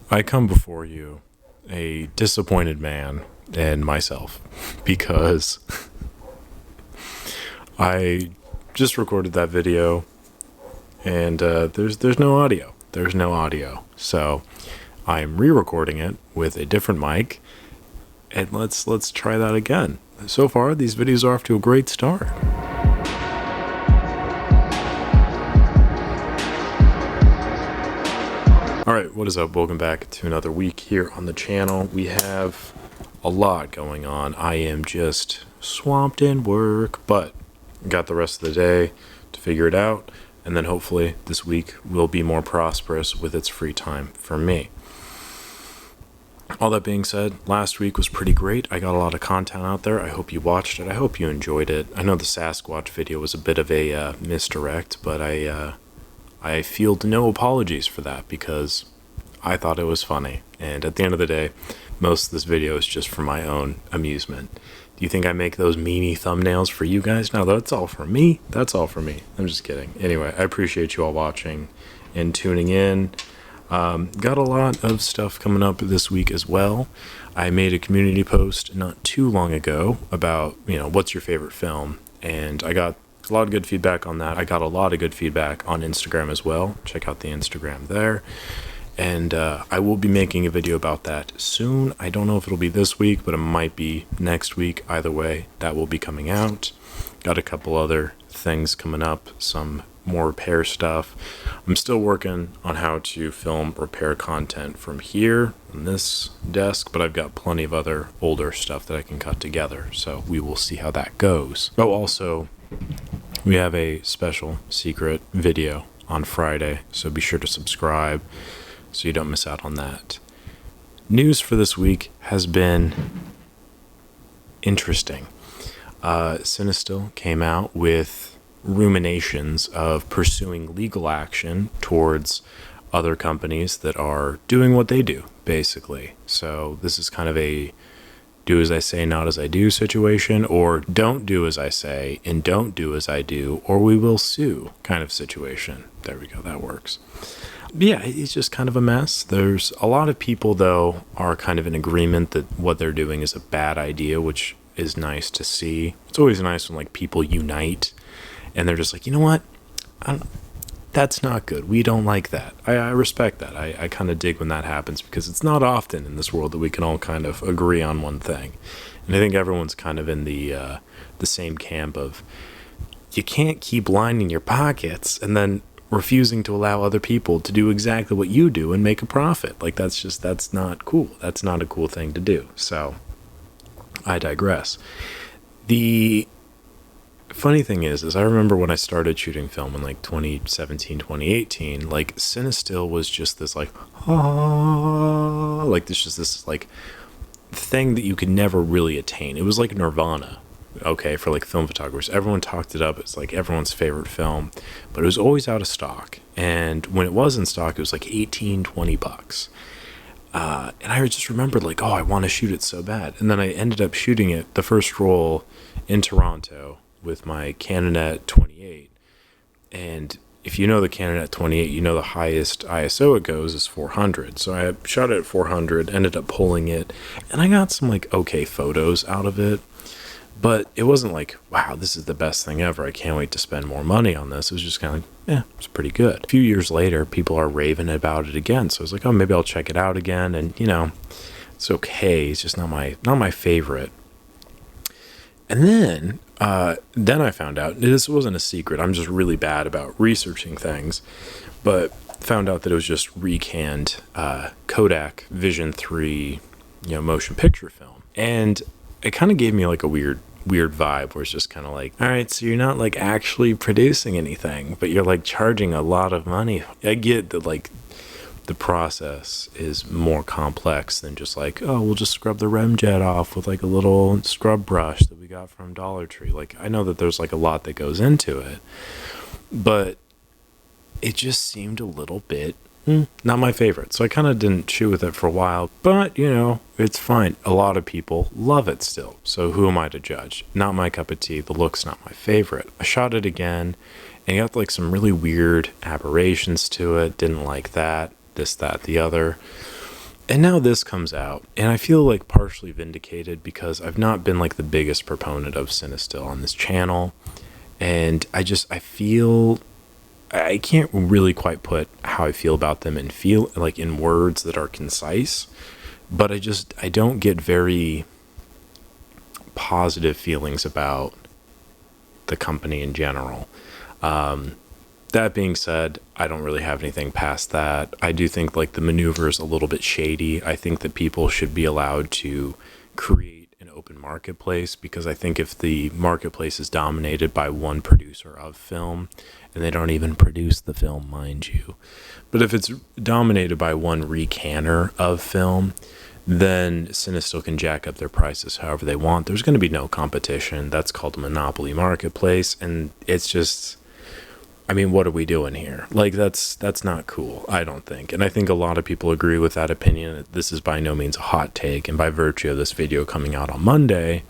I come before you a disappointed man and myself because I just recorded that video and there's no audio. There's no audio. So I'm re-recording it with a different mic and let's try that again. So far, these videos are off to a great start. Alright, what is up? Welcome back to another week here on the channel. We have a lot going on. I am just swamped in work, but got the rest of the day to figure it out, and then hopefully this week will be more prosperous with its free time for me. All that being said, last week was pretty great. I got a lot of content out there. I hope you watched it. I hope you enjoyed it. I know the Sasquatch video was a bit of a misdirect, but I feel no apologies for that because I thought it was funny. And at the end of the day, most of this video is just for my own amusement. Do you think I make those meanie thumbnails for you guys? No, that's all for me. That's all for me. I'm just kidding. Anyway, I appreciate you all watching and tuning in. Got a lot of stuff coming up this week as well. I made a community post not too long ago about, what's your favorite film? And I got a lot of good feedback on that. I got a lot of good feedback on Instagram as well. Check out the Instagram there. And I will be making a video about that soon. I don't know if it'll be this week, but it might be next week. Either way, that will be coming out. Got a couple other things coming up, some more repair stuff. I'm still working on how to film repair content from here on this desk, but I've got plenty of other older stuff that I can cut together. So we will see how that goes. Oh, also, we have a special secret video on Friday, so be sure to subscribe so you don't miss out on that. News for this week has been interesting. Cinestill came out with ruminations of pursuing legal action towards other companies that are doing what they do, basically. So this is kind of a do as I say, not as I do situation, or don't do as I say and don't do as I do, or we will sue kind of situation. There we go, that works. But yeah, it's just kind of a mess. There's a lot of people, though, are kind of in agreement that what they're doing is a bad idea, which is nice to see. It's always nice when people unite and they're just like, you know what? That's not good. We don't like that. I respect that. I kind of dig when that happens because it's not often in this world that we can all kind of agree on one thing. And I think everyone's kind of in the same camp of you can't keep lining your pockets and then refusing to allow other people to do exactly what you do and make a profit. That's not cool. That's not a cool thing to do. So I digress. The funny thing is I remember when I started shooting film in 2017, 2018, Cinestill was just this this thing that you could never really attain. It was like Nirvana, okay, for film photographers. Everyone talked it up. It's everyone's favorite film, but it was always out of stock. And when it was in stock, it was $18-20. And I just remembered I want to shoot it so bad. And then I ended up shooting it, the first roll, in Toronto with my Canon FTb. And if you know the Canon FTb, you know the highest ISO it goes is 400. So I shot it at 400, ended up pulling it, and I got some okay photos out of it. But it wasn't wow, this is the best thing ever. I can't wait to spend more money on this. It was just kind of it's pretty good. A few years later, people are raving about it again. So I was like, oh, maybe I'll check it out again. And it's okay. It's just not my favorite. And then I found out, this wasn't a secret. I'm just really bad about researching things, but found out that it was just recanned Kodak Vision 3, motion picture film. And it kind of gave me a weird vibe where it's just kind of all right, so you're not actually producing anything, but you're charging a lot of money. I get that the process is more complex than just oh, we'll just scrub the rem jet off with a little scrub brush that we got from Dollar Tree. I know that there's a lot that goes into it, but it just seemed a little bit not my favorite. So I kind of didn't shoot with it for a while, but it's fine. A lot of people love it still. So who am I to judge? Not my cup of tea. The look's not my favorite. I shot it again and it got some really weird aberrations to it. Didn't like that, this, that, the other. And now this comes out, and I feel like partially vindicated because I've not been like the biggest proponent of Cinestill on this channel. And I feel I can't really quite put how I feel about them and feel like in words that are concise, but I don't get very positive feelings about the company in general. That being said, I don't really have anything past that. I do think like the maneuver is a little bit shady. I think that people should be allowed to create an open marketplace, because I think if the marketplace is dominated by one producer of film, and they don't even produce the film, mind you, but if it's dominated by one recanner of film, then Cinestill can jack up their prices however they want. There's going to be no competition. That's called a monopoly marketplace, and it's just, I mean, what are we doing here? Like, that's not cool, I don't think. And I think a lot of people agree with that opinion. This is by no means a hot take, and by virtue of this video coming out on Monday,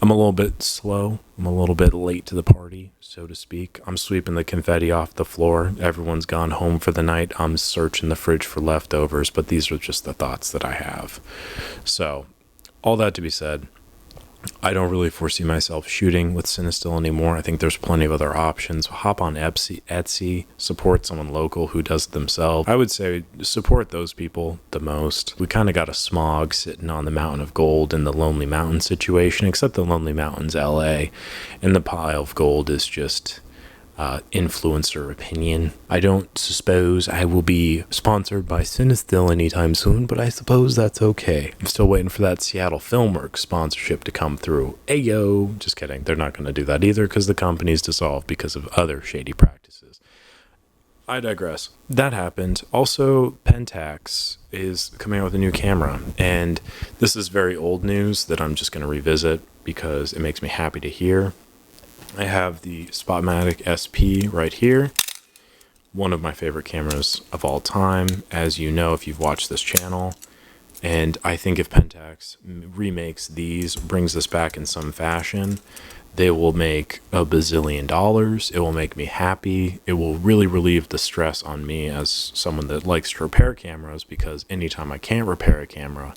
I'm a little bit slow. I'm a little bit late to the party, so to speak. I'm sweeping the confetti off the floor. Everyone's gone home for the night. I'm searching the fridge for leftovers, but these are just the thoughts that I have. So, all that to be said, I don't really foresee myself shooting with Cinestill anymore. I think there's plenty of other options. Hop on Etsy, support someone local who does it themselves. I would say support those people the most. We kind of got a smog sitting on the mountain of gold in the Lonely Mountain situation, except the Lonely Mountain's LA, and the pile of gold is just influencer opinion. I don't suppose I will be sponsored by Cinestill anytime soon, but I suppose that's okay. I'm still waiting for that Seattle Filmworks sponsorship to come through. Ayo! Just kidding. They're not going to do that either because the company's dissolved because of other shady practices. I digress. That happened. Also, Pentax is coming out with a new camera, and this is very old news that I'm just going to revisit because it makes me happy to hear. I have the Spotmatic SP right here, one of my favorite cameras of all time, as you know if you've watched this channel. And I think if Pentax remakes these, brings this back in some fashion, they will make $1 bazillion. It will make me happy. It will really relieve the stress on me as someone that likes to repair cameras, because anytime I can't repair a camera,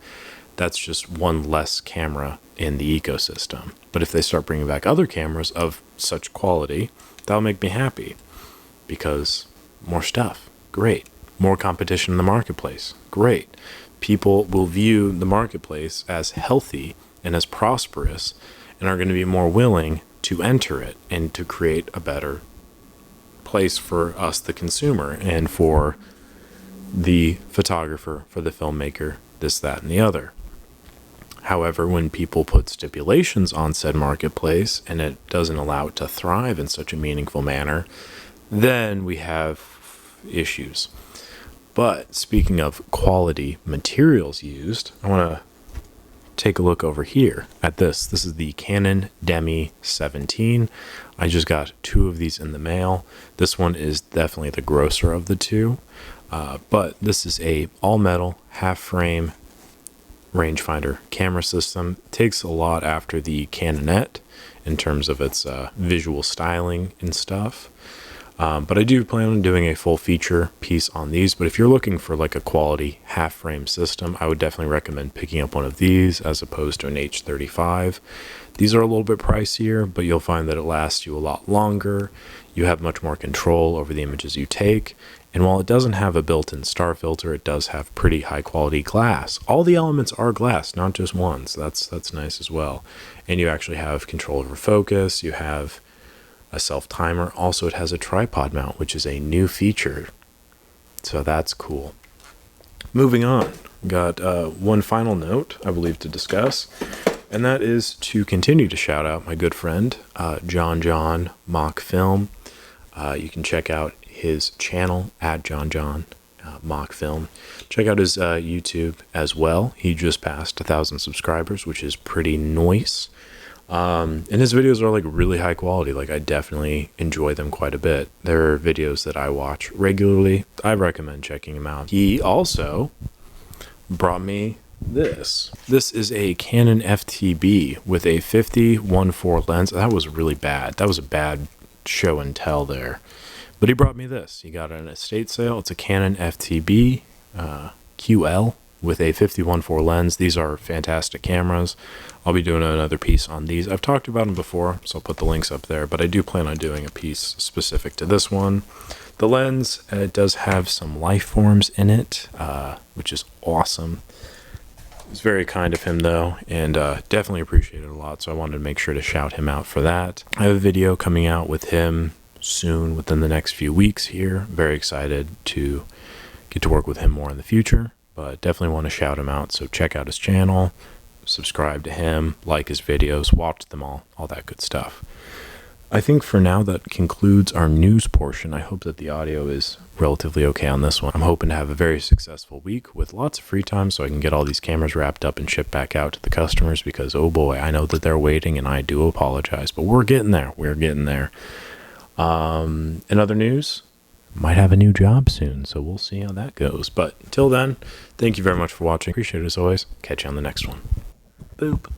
that's just one less camera in the ecosystem. But if they start bringing back other cameras of such quality, that'll make me happy, because more stuff, great. More competition in the marketplace, great. People will view the marketplace as healthy and as prosperous, and are going to be more willing to enter it and to create a better place for us, the consumer, and for the photographer, for the filmmaker, this, that, and the other. However, when people put stipulations on said marketplace and it doesn't allow it to thrive in such a meaningful manner, then we have issues. But speaking of quality materials used, I want to take a look over here at this. This is the Canon Demi 17. I just got 2 of these in the mail. This one is definitely the grosser of the 2, but this is a all-metal, half-frame rangefinder camera system. It takes a lot after the Canonet in terms of its visual styling and stuff. But I do plan on doing a full feature piece on these. But if you're looking for like a quality half frame system, I would definitely recommend picking up one of these as opposed to an H35. These are a little bit pricier, but you'll find that it lasts you a lot longer. You have much more control over the images you take. And while it doesn't have a built-in star filter, it does have pretty high-quality glass. All the elements are glass, not just one, so that's nice as well. And you actually have control over focus. You have a self-timer. Also, it has a tripod mount, which is a new feature, so that's cool. Moving on, got one final note, I believe, to discuss, and that is to continue to shout out my good friend, jonjonmokfilm. You can check out his channel at jonjonmokfilm. Check out his YouTube as well. He just passed 1,000 subscribers, which is pretty nice. And his videos are like really high quality. Like, I definitely enjoy them quite a bit. They're videos that I watch regularly. I recommend checking him out. He also brought me this. This is a Canon FTb with a 50-1.4 lens. That was really bad. That was a bad show and tell there. But he brought me this. He got it at an estate sale. It's a Canon FTb QL. with a 51.4 lens. These are fantastic cameras. I'll be doing another piece on these. I've talked about them before, so I'll put the links up there, but I do plan on doing a piece specific to this one. The lens, it does have some life forms in it, which is awesome. It was very kind of him though, and definitely appreciate it a lot, so I wanted to make sure to shout him out for that. I have a video coming out with him soon, within the next few weeks here. Very excited to get to work with him more in the future, but definitely want to shout him out, so check out his channel, subscribe to him, like his videos, watch them all that good stuff. I think for now that concludes our news portion. I hope that the audio is relatively okay on this one. I'm hoping to have a very successful week with lots of free time so I can get all these cameras wrapped up and shipped back out to the customers, because oh boy, I know that they're waiting and I do apologize, but we're getting there. We're getting there. In other news, might have a new job soon, so we'll see how that goes. But till then, thank you very much for watching. Appreciate it as always. Catch you on the next one. Boop.